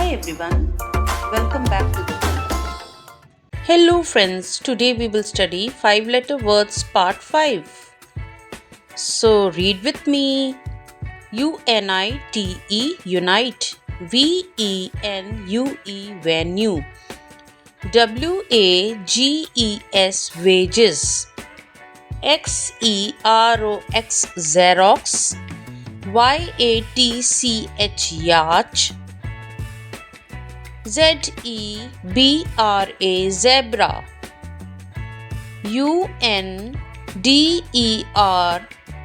Hi everyone, welcome back to the channel. Hello friends, today we will study 5-letter words part 5. So read with me. UNITE unite, VENUE venue, WAGES wages, XEROX Xerox, YATCH yacht, ZEBRA zebra, UNDER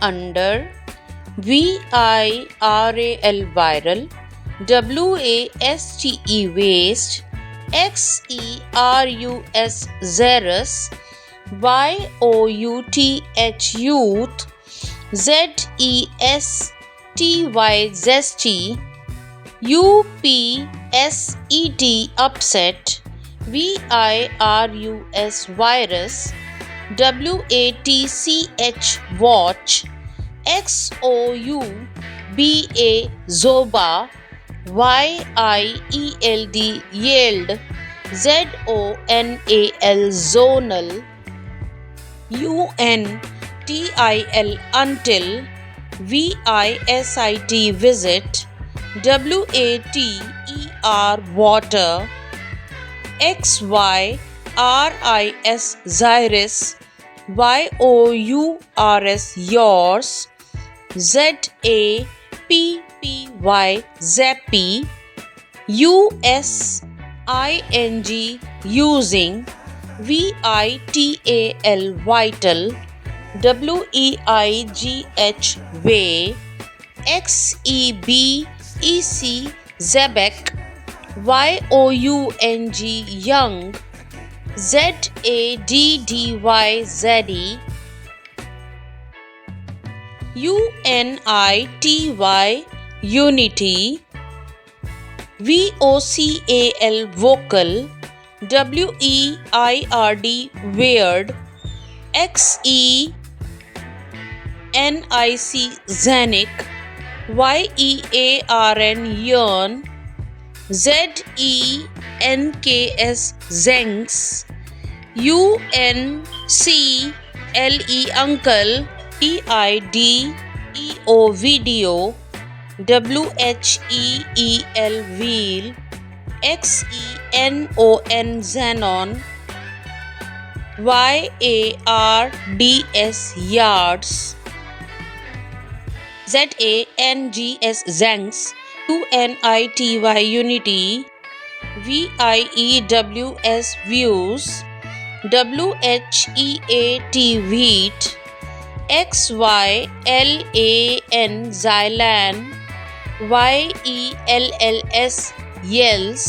under, VIRAL viral, WASTE waste, XERUS xerus, YOUTH youth, ZESTY zesty, UPSET upset, VIRUS virus, WATCH watch, XOUBA zoba, YIELD yield, ZONAL zonal, UNTIL until, VISIT visit, WATER water, XYRIS xyrus, YOURS yours, ZAPPY zappy, USING using, VITAL vital, WEIGH way, XEBEC zebek, YOUNG young, ZADDY zaddy, UNITY unity, VOCAL vocal, WEIRD weird, XENIC xenic, YEARN yearn, ZENKS zenks, UNCLE uncle, VIDEO video, WHEEL wheel, XENON xenon, YARDS yards, ZANGS zanks, UNITY unity, VIEWS views, WHEAT wheat, XYLAN xylan, YELLS yells,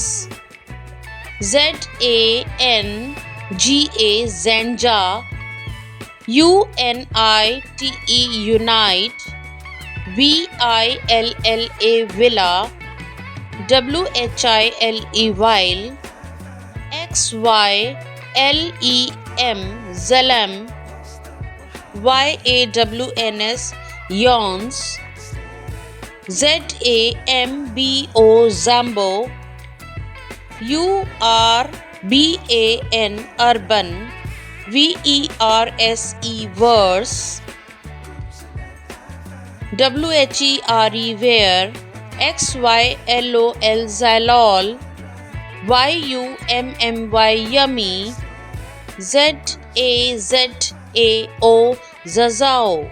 ZANGA zanja, UNITE unite, VILLA villa, WHILE while, XYLEM xylem, YAWNS yawns, ZAMBO zambo, URBAN urban, VERSE verse, WHERE where, XYLOL xylol, YUMMY yummy, ZAZAO zazao.